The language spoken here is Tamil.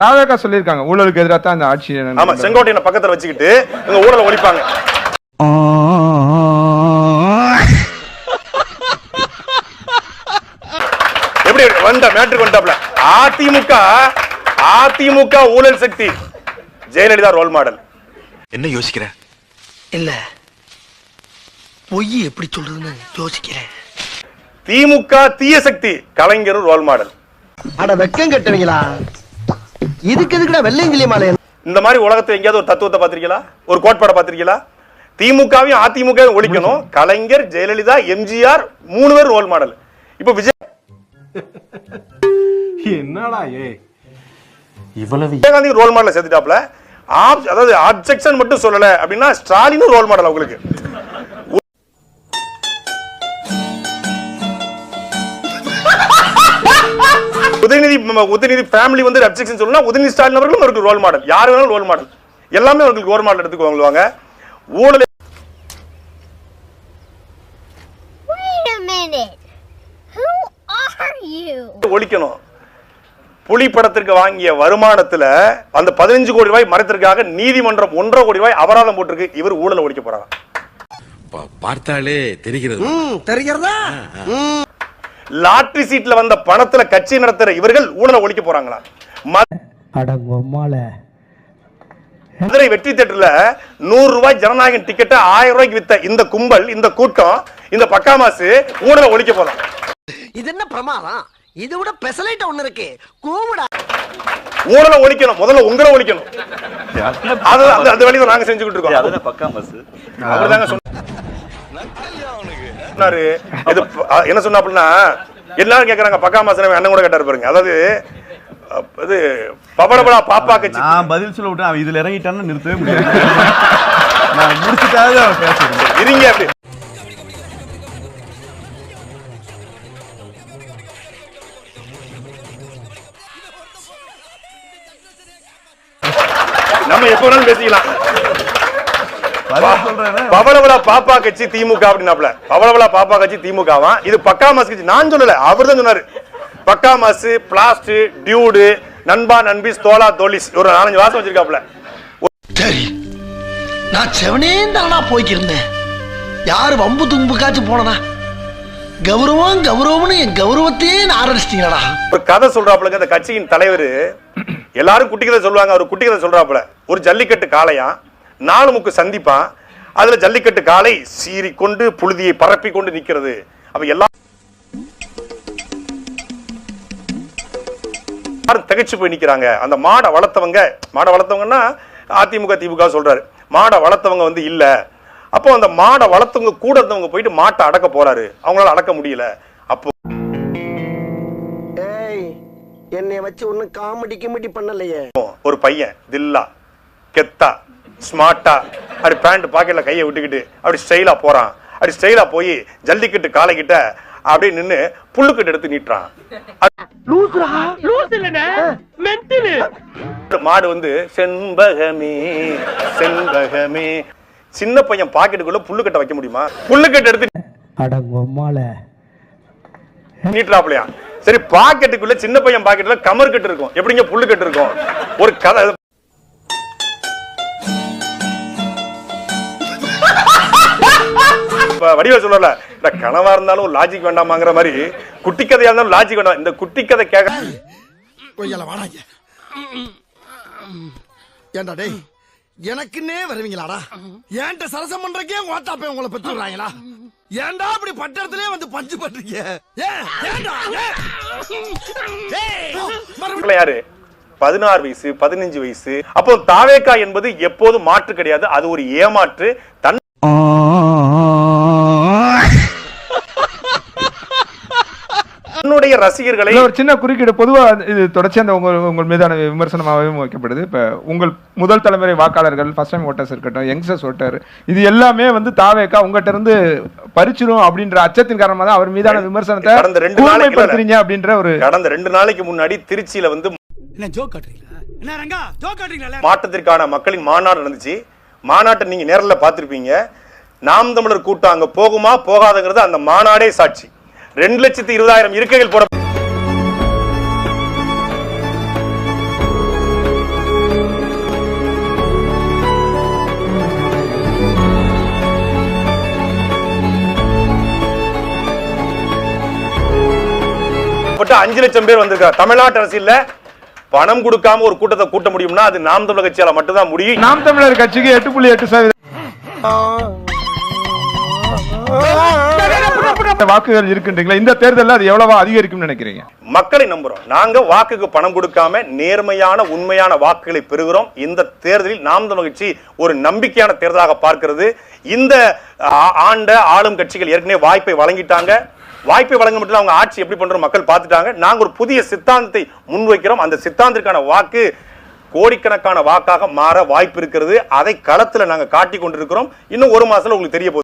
தாவேக்கா சொல்லியிருக்காங்க ஊழலுக்கு எதிராக தான் அந்த ஆட்சி. ஆமா, செங்கோட்டையனை பக்கத்துல வச்சுக்கிட்டு இங்க ஊழலை ஒழிப்பாங்க. எப்படி வந்த மேட்ருக்கு வந்தாப்ல அதிமுக ஊழல் சக்தி ஜெயலலிதா ரோல் மாடல். என்ன யோசிக்கிற? இல்ல பொய் எப்படி சொல்றதுன்னு யோசிக்கிறேன். திமுக தீய சக்தி கலைஞர் ரோல் மாடல். அட வெக்கம் கட்டுவீங்களா? இதுக்கு எதுக்குடா வெள்ளையங்கிலி மாலை? இந்த மாதிரி உலகத்தை எங்கேயாவது ஒரு தத்துவத்தை பார்த்திருக்கீங்களா? ஒரு கோட்பாடை பார்த்திருக்கீங்களா? திமுகவையும் அதிமுகவும் ஒழிக்கணும். கலைஞர், ஜெயலலிதா, எம்ஜிஆர் 3 பேர் ரோல் மாடல். இப்ப விஜய் என்னடா இவ்வளவு விஜயகாந்தி ரோல் மாடல் சேர்த்துட்டாப்ல. அதாவது அப்ஜெக்ஷன் மட்டும் சொல்லல அப்படின்னா ஸ்டாலினும் ரோல் மாடல் அவங்களுக்கு. உதயநிதி ஃபேமிலி வந்து அப்ஜெக்ஷன் சொல்லணும்னா உதயநிதி ஸ்டாலின் அவர்களும் அவருக்கு ரோல் மாடல். யார் வேணாலும் ரோல் மாடல். எல்லாமே அவங்களுக்கு ரோல் மாடல் எடுத்துக்குவாங்க. ஊழல் ஒழிக்கணும். புலி படத்திற்கு வாங்கிய வருமானத்துல அந்த 15 கோடி ரூபாய் மறைத்திற்காக நீதிமன்றம் 1.5 கோடி ரூபாய் அபராதம் போட்டிருக்கு. இவர் ஊழலை ஒழிக்க போறாங்க. பார்த்தாலே தெரிகிறது. தெரிகிறதா? லாட்டரி சீட்ல வந்த பணத்துல கட்சி நடத்துற இவர்கள் ஊழலை ஒழிக்க போறாங்களா? மதுரை வெற்றி தியேட்டர்ல 100 ரூபாய் ஜனநாயகன் டிக்கெட் 1000 ரூபாய்க்கு வித்த இந்த கும்பல், இந்த கூட்டம், இந்த பக்காமாசு ஊழலை ஒழிக்க போறாங்க. இது என்ன பிரமாதம்? இதை விட பெசலைட் ஒண்ணு இருக்கு. கூவுடா. ஊழலை ஒழிக்கணும். முதல்ல உங்களை ஒழிக்கணும். அது அந்த வேலையை நாங்க செஞ்சுக்கிட்டு இருக்கோம். அதுதான் பக்காமாசு. அவர்தாங்க சொன்னாரு. என்ன சொன்னாப்லன்னா எல்லாரும் கேக்குறாங்க பக்காமாசு. அண்ணன் கூட கேட்டாரு பாருங்க. அதாவது இது பபடபடா பாப்பா கட்சி. நான் பதில் சொல்ல விட்டேன். அவன் இதுல இறங்கிட்டான்னு நிறுத்தவே முடியாது. நான் முடிச்சுட்டாவது அவன் பேசுறேன். இருங்க அப்படி. நம்ம எப்ப வேணாலும் பேசிக்கலாம். பவளவளா பாப்பா கட்சி திமுக அப்படின்னாப்ல. பவளவளா பாப்பா கட்சி திமுகவா? இது பக்காமாஸ் கட்சி. நான் சொல்லல, அவர் தான் சொன்னாரு. பக்காமாஸ், பிளாஸ்ட், டியூடு, நண்பா நண்பி, தோலா தோலிஸ் ஒரு 4-5 வாசம் வச்சிருக்காப்ல. சரி, நான் செவனே தானா போய்க்கிருந்தேன். யாரு வம்பு தும்புக்காச்சும் போனனா? கௌரவம் கௌரவம்னு என் கௌரவத்தையே ஆரம்பிச்சிட்டீங்களா? ஒரு கதை சொல்றாப்புல அந்த கட்சியின் தலைவர். எல்லாரும் குட்டி கதை சொல்லுவாங்க. அவர் குட்டி கதை சொல்றாப்புல. ஒரு ஜல்லிக்கட்டு காளையா 4 முக்கு சந்திப்பான். அதுல ஜல்லிக்கட்டு காளை சீறி கொண்டு புழுதியை பரப்பி கொண்டு நிக்கிறது. அப்ப எல்லாரும் திகைச்சு போய் நிக்கிறாங்க. அந்த மாடை வளர்த்தவங்கன்னா அதிமுக திமுக சொல்றாரு. மாடை வளர்த்தவங்க வந்து இல்ல. அப்போ அந்த மாடை வளர்த்தவங்க கூட இருந்தவங்க போயிட்டு மாட்டை அடக்க போறாரு. அவங்களால அடக்க முடியல. அப்போ என்னை வச்சு ஒண்ணு காமெடி கிமெடி பண்ணலையே. ஒரு பையன் தில்லா கெத்தா ஸ்மார்ட்டா அப்படி பேண்ட் பாக்கெட்ல கையை விட்டுக்கிட்டு அப்படி ஸ்டைலா போறான். அப்படி ஸ்டைலா போய் ஜல்லிக்கட்டு காலை கிட்ட அப்படியே நின்னு புல்லுக்கட்டு எடுத்து நீட்டுறான். மாடு வந்து செண்பகமே செண்பகமே. சின்ன பையன் பாக்கெட்டுக்குள்ள புல்லுக்கட்டை வைக்க முடியுமா? புல்லுக்கட்டு எடுத்து நீட்டுறாப்லையா? சரி, பாக்கெட்டுக்குள்ள சின்ன பையன் பாக்கெட்ல கமர் கட்டு இருக்கும். எப்படிங்க புல்லுக்கட்டு இருக்கும்? ஒரு கதை வடிவ சொல்லல. கனவா இருந்தாலும் லாஜிக் வேண்டாமாங்கிற மாதிரி குட்டி கதையா இருந்தாலும் லாஜிக் வேண்டாம். இந்த குட்டி கதை கேட்க ஏண்டா டேய், எனக்குன்னே வருவீங்களாடா? ஏன்ட்ட சரசம் பண்றக்கே ஓட்டாப்பே உங்களை பெற்றுறாங்களா? ஏன்டா அப்படி பட்டத்திலே வந்து பஞ்சு பண்றீங்க? யாரு 16 வயசு 15 வயசு. அப்போ தாவேக்கா என்பது எப்போதும் மாற்று கிடையாது. அது ஒரு ஏமாற்று. தன்னுடைய ரசிகர்களை ஒரு சின்ன குறுக்கீடு. பொதுவா இது தொடர்ச்சி அந்த உங்கள் மீதான விமர்சனமாகவே வைக்கப்படுது. இப்ப உங்கள் முதல் தலைமுறை வாக்காளர்கள், ஃபர்ஸ்ட் டைம் ஓட்டர்ஸ் இருக்கட்டும், யங்ஸ்டர்ஸ் ஓட்டர், இது எல்லாமே வந்து தாவேக்கா உங்ககிட்ட இருந்து பறிச்சிரும் அப்படின்ற அச்சத்தின் காரணமாக தான் அவர் மீதான விமர்சனத்தை கூர்மைப்படுத்துறீங்க அப்படின்ற ஒரு. கடந்த 2 நாளைக்கு முன்னாடி திருச்சியில வந்து மாற்றத்திற்கான மக்களின் மாநாடு நடந்துச்சு. மாநாட்டை நீங்க நேரல பார்த்திருப்பீங்க. நாம் தமிழர் கூட்டம் அங்க போகுமா போகாதுங்கிறது அந்த மாநாடே சாட்சி. 2,20,000 இருக்கைகள் போட மட்டும் 5 லட்சம் பேர் வந்திருக்காங்க. தமிழ்நாட்டு அரசியல்ல பணம் கொடுக்காம ஒரு கூட்டத்தை கூட்ட முடியும்னா அது நாம் தமிழர் கட்சியால மட்டும்தான் முடியும். நாம் தமிழர் கட்சிக்கு 8.8% வாக்குகள் இருக்குன்றீங்களா? இந்த தேர்தலில் அது எவ்வளவா அதிகரிக்கும் நினைக்கிறீங்க? மக்களை நம்புறோம். நாங்க வாக்குக்கு பணம் கொடுக்காம நேர்மையான உண்மையான வாக்குகளை பெறுகிறோம். இந்த தேர்தலில் நாம் தமிழர் கட்சி ஒரு நம்பிக்கையான தேர்தலாக பார்க்கிறது. இந்த ஆண்ட ஆளும் கட்சிகள் ஏற்கனவே வாய்ப்பை வழங்கிட்டாங்க. வாய்ப்பை வழங்க மட்டும் அவங்க ஆட்சி எப்படி பண்றோம் மக்கள் பார்த்துட்டாங்க. நாங்க ஒரு புதிய சித்தாந்தத்தை முன்வைக்கிறோம். அந்த சித்தாந்தத்திற்கான வாக்கு கோடிக்கணக்கான வாக்காக மாற வாய்ப்பு இருக்கிறது. அதை களத்துல நாங்க காட்டி கொண்டிருக்கிறோம். இன்னும் 1 மாசத்துல உங்களுக்கு தெரிய போகுது.